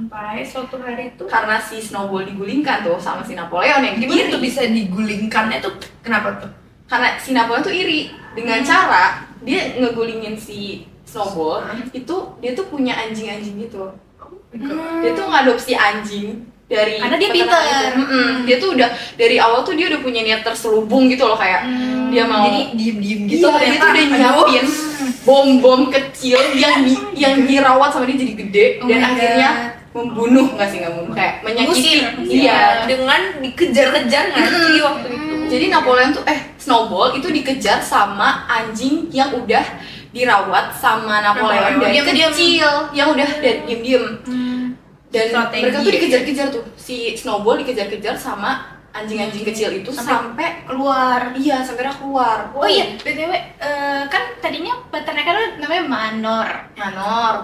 sampai suatu hari itu karena si Snowball digulingkan tuh sama si Napoleon yang gimana iri. tuh bisa digulingkannya tuh kenapa tuh? Karena si Napoleon tuh iri dengan cara dia ngegulingin si Snowball itu dia tuh punya anjing-anjing gitu. Dia tuh ngadopsi anjing dari Karena dia peternakan pinter. itu. Dia tuh udah dari awal tuh dia udah punya niat terselubung gitu loh, kayak dia mau Jadi diem-diem gitu iya, dia tuh udah nyiapin bom-bom kecil yang dirawat sama dia jadi gede dan akhirnya membunuh, nggak membunuh, kayak menyakiti. Iya. dengan dikejar-kejar nggak sih waktu itu? Jadi Napoleon tuh Snowball itu dikejar sama anjing yang udah dirawat sama Napoleon dari Diam-diam. kecil, yang udah dari diem-diem. Dan Strategi mereka tuh ya. dikejar-kejar tuh, si Snowball dikejar-kejar sama anjing-anjing kecil itu sampai keluar. iya sampai dia keluar. Oh iya, BTW, kan tadinya peternakan lu namanya Manor.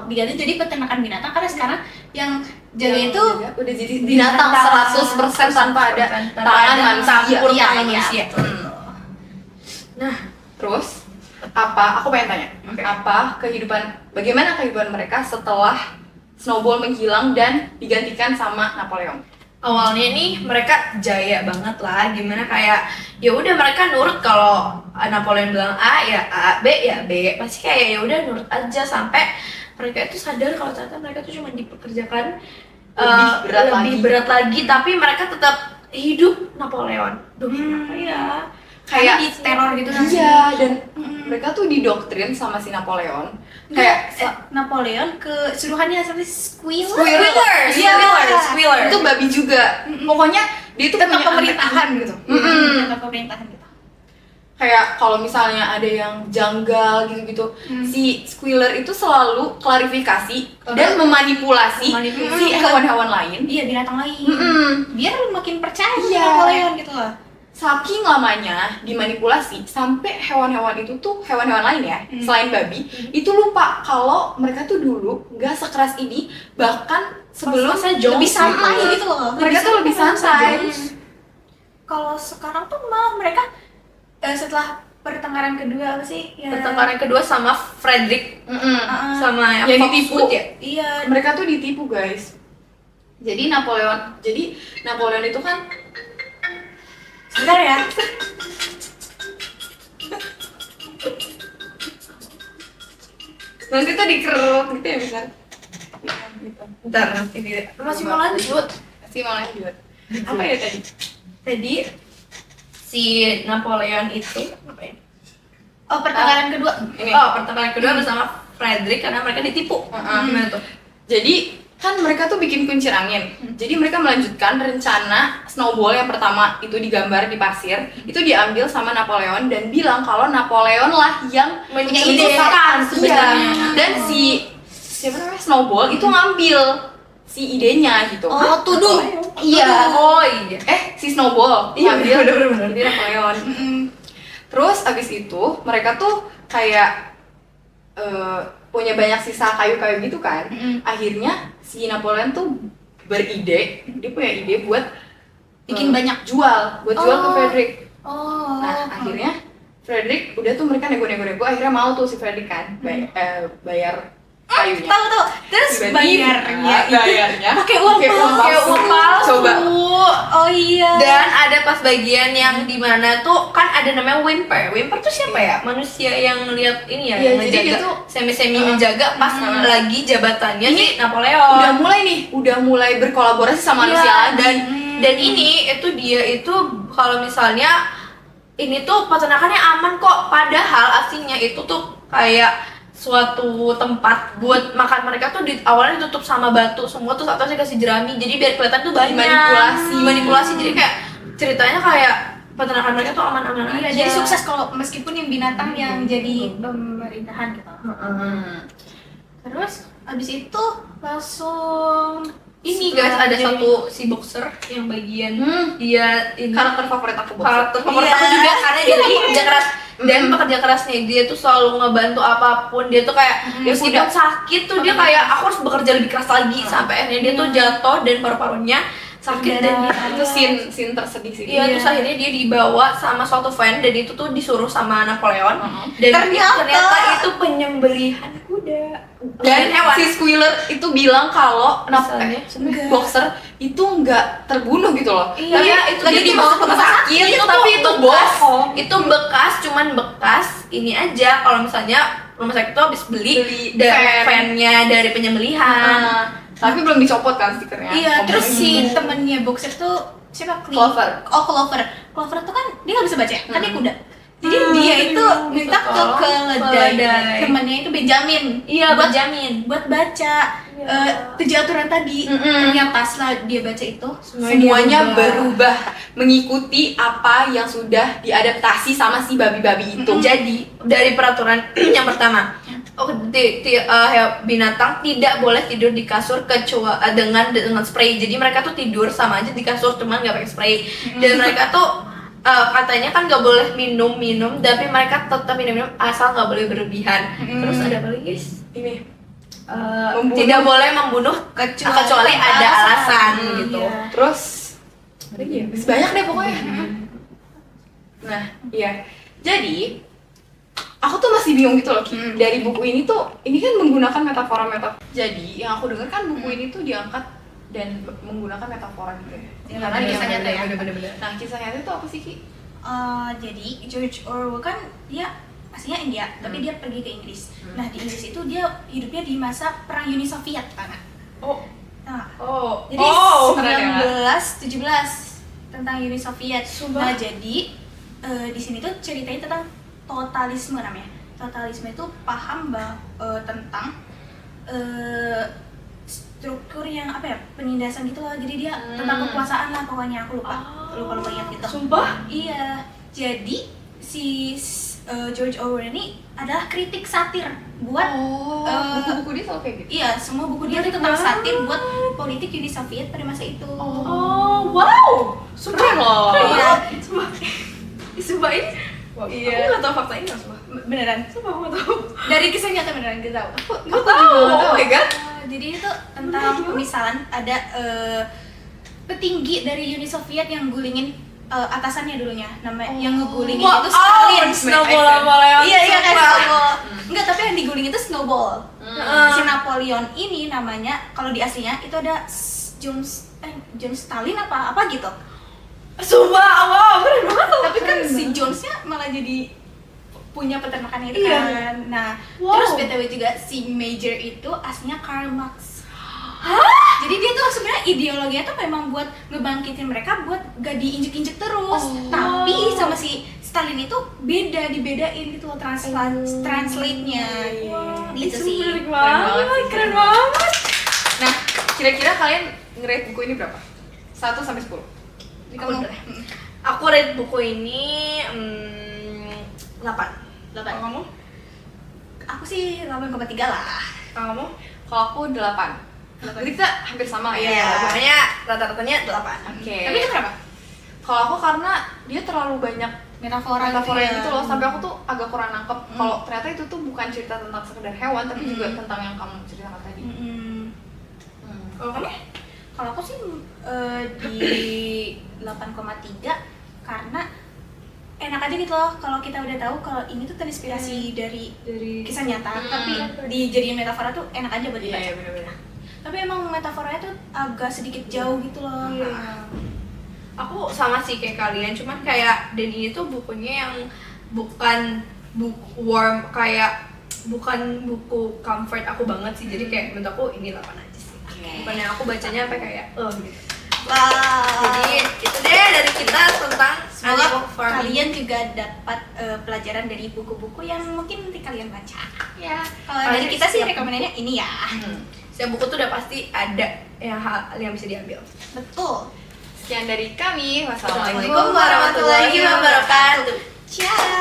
Diganti jadi peternakan binatang karena sekarang yang jaga itu udah jadi binatang 100% tanpa ada tangan manusia. Iya, manusia. Nah, terus aku pengen tanya, bagaimana kehidupan mereka setelah Snowball menghilang dan digantikan sama Napoleon? Awalnya nih mereka jaya banget lah, gimana kayak ya udah mereka nurut, kalau Napoleon bilang A ya A, B ya B, pasti kayak ya udah nurut aja, sampai mereka itu sadar kalau ternyata mereka tuh cuma dipekerjakan lebih berat lagi, tapi mereka tetap hidup Napoleon. Duh, kenapa ya? Kayak di teror gitu kan. iya, dan mereka tuh didoktrin sama si Napoleon kayak Napoleon ke suruhannya sampai Squealer. Squealer itu babi juga. Pokoknya dia tuh Tetap punya pemerintahan gitu. Tetap pemerintahan gitu. Kayak kalau misalnya ada yang janggal gitu-gitu, si Squealer itu selalu klarifikasi dan memanipulasi si hewan-hewan lain. Iya, binatang lain. Biar makin percaya Iya. Napoleon gitu loh. Saking lamanya dimanipulasi sampai hewan-hewan itu tuh, hewan-hewan lain ya, selain babi, itu lupa kalau mereka tuh dulu nggak sekeras ini, bahkan sebelum lebih santai gitu loh. Mereka tuh lebih santai. Kalau sekarang tuh malah mereka setelah pertengkaran kedua apa sih? Ya, Pertengkaran kedua sama Frederick sama Yang Fox ditipu. Wood ya. Iya. Mereka tuh ditipu, guys. Jadi Napoleon itu kan Sebentar ya. nanti tuh dikeruk gitu ya, bisa. Bentar, ini masih mau lanjut. Apa ya tadi? Tadi si Napoleon itu apa ya? Oh, pertengkaran kedua. Pertengkaran kedua bersama Frederick karena mereka ditipu. Gimana tuh? Jadi kan mereka tuh bikin kuncir angin. Jadi mereka melanjutkan rencana Snowball yang pertama itu digambar di pasir, itu diambil sama Napoleon dan bilang kalau Napoleon lah yang mencetuskan sebenarnya. Dan siapa namanya Snowball itu ngambil si idenya gitu. Oh, tuduh. Iya. Oh iya. Si Snowball Iya, ngambil bener. di Napoleon. Terus abis itu mereka tuh kayak punya banyak sisa kayu-kayu gitu kan. Akhirnya si Napoleon tuh beride, dia punya ide buat Bikin banyak. jual ke Frederick. Oh. Nah, akhirnya Frederick udah tuh mereka nego-nego, akhirnya mau tuh si Frederick kan bayar kayunya. Tahu. Terus Tiba-tiba bayarnya pakai uang palsu. Coba. Oh iya. Dan ada pas bagian yang dimana tuh kan ada namanya Wimper. Wimper tuh siapa ya? Manusia yang lihat ini ya, Iya, yang jadi dia menjaga, tuh semi-semi menjaga pas lagi jabatannya si Udah Napoleon. mulai berkolaborasi sama manusia lagi. Dan ini dia itu kalau misalnya ini tuh peternakannya aman kok, padahal aslinya itu tuh kayak suatu tempat buat makan mereka tuh awalnya ditutup sama batu semua, terus atasnya kasih jerami, jadi biar kelihatan tuh banyak manipulasi. Jadi kayak ceritanya kayak peternakan mereka tuh aman-aman aja. Jadi sukses kalau meskipun yang binatang yang jadi pemerintahan gitu. Terus abis itu langsung Ini guys, ada satu si boxer yang bagian dia ini Karakter favorit aku juga karena dia tuh pekerja keras, dan pekerja kerasnya dia tuh selalu ngebantu apapun. Dia tuh kayak meskipun sakit tuh dia kayak aku harus bekerja lebih keras lagi, sampai akhirnya dia tuh jatuh dan paru-parunya sakit dan itu scene tersedih sih. Iya, terus akhirnya dia dibawa sama suatu fan dan itu tuh disuruh sama Napoleon dan ternyata itu penyembelihan kuda. kuda. Dan hewan. si Squealer itu bilang kalau Misalnya, boxer itu nggak terbunuh gitu loh. Iya, tapi itu lagi jadi dibawa ke rumah sakit, tapi itu bekas. bohong. Itu bekas, cuman bekas ini aja. Kalau misalnya rumah sakit itu habis beli fan-nya dari penyembelihan. Tapi belum dicopot kan stikernya. Iya, terus Ngomongin. si temennya boxer tuh siapa? Clover. Oh, Clover. Clover tuh kan dia nggak bisa baca, kan dia kuda. Jadi dia itu minta ke tolong keledai. keledai. Temennya itu Benjamin. Iya, buat Benjamin. buat baca tujuh aturan tadi. Ternyata setelah dia baca itu Semuanya berubah mengikuti apa yang sudah diadaptasi sama si babi-babi itu. Jadi dari peraturan yang pertama, binatang tidak boleh tidur di kasur kecuali dengan spray. Jadi mereka tuh tidur sama aja di kasur, cuman nggak pakai spray. Dan mereka tuh katanya kan nggak boleh minum, tapi mereka tetap minum asal nggak boleh berlebihan. Terus ada apa lagi guys? Ini Membunuh. Tidak boleh membunuh kecuali ada alasan gitu. Iya. terus ada lagi ya? Masih banyak deh pokoknya. Nah, iya. Jadi aku tuh masih bingung gitu loh, Ki. Dari buku ini tuh, ini kan menggunakan metafora-metafora. Jadi yang aku dengar kan buku ini tuh diangkat dan menggunakan metafora gitu ya. Karena kisah nyata ya. Bener-bener. Nah, kisah nyata itu apa sih, Ki? Jadi George Orwell kan dia aslinya India, tapi dia pergi ke Inggris. Nah di Inggris itu dia hidupnya di masa perang Uni Soviet, Pana. Oh, Nah, oh, jadi keren ya. 1917 tentang Uni Soviet. Sumpah. Nah jadi di sini tuh ceritanya tentang totalisme namanya. Totalisme itu paham tentang struktur yang apa ya, penindasan gitu loh. Jadi dia tentang kekuasaan lah pokoknya, aku lupa ingat gitu. Sumpah? Iya, jadi si George Orwell ini adalah kritik satir buat buku-buku dia selalu kayak gitu. iya, semua buku dia itu tentang satir buat politik Uni Soviet pada masa itu. Oh, wow. Keren loh. Iya. Sumpah ini. Wow. Iya. Aku nggak tahu fakta ini sumpah. Beneran. Sumpah aku nggak tahu. Dari kisah nyata beneran kita tahu. Aku tahu. Oh my god. Jadi itu tentang misalnya ada petinggi dari Uni Soviet yang gulingin atasannya dulunya, yang ngegulingin itu Stalin. Snowball. Iya kayak snowball. Enggak, tapi yang diguling itu snowball. Si Napoleon ini namanya kalau di aslinya itu ada John Stalin apa gitu. Sumpah, wow, keren banget. Tapi kan si Jonesnya malah jadi punya peternakan itu Iya. kan. Nah, Wow. terus BTW juga si Major itu aslinya Karl Marx. Jadi dia tuh sebenarnya ideologinya tuh memang buat ngebangkitin mereka buat gak diinjek-injek terus. Tapi sama si Stalin itu dibedain gitu loh translate-nya. Gitu sih. Keren banget, keren banget. Nah, kira-kira kalian nge-rate buku ini berapa? 1 sampai 10. Jadi kamu Aku rate buku ini 8. Kalau kamu? aku sih 8,3 lah. Kamu? Kalau aku 8. Jadi kita hampir sama ya. Iya, pokoknya rata-ratanya 8. Oke. Tapi itu kenapa? Kalau aku karena dia terlalu banyak Metafora metafora gitu loh, sampai aku tuh agak kurang nangkep kalau ternyata itu tuh bukan cerita tentang sekedar hewan, tapi juga tentang yang kamu ceritakan tadi. Kalau kamu? Kalau aku sih di 8,3 karena enak aja gitu loh kalau kita udah tahu kalau ini tuh terinspirasi dari kisah nyata, tapi dijadiin metafora tuh enak aja buat dibaca. Iya, benar-benar. Tapi emang metaforanya tuh agak sedikit jauh gitu loh. Aku sama sih kayak kalian, cuman kayak dan ini tuh bukunya yang bukan buku warm, kayak bukan buku comfort aku banget sih. Jadi kayak menurut aku ini 8 aja sih. Bukan yang aku bacanya sampai kayak gitu. Jadi itu deh dari kita tentang Semoga animal farming. kalian juga dapat pelajaran dari buku-buku yang mungkin nanti kalian baca. Ya, Kalau dari kita sih rekomendasinya ini ya. setiap buku tuh udah pasti ada hal yang bisa diambil. Betul. Sekian dari kami. Assalamualaikum warahmatullahi wabarakatuh. Ciao.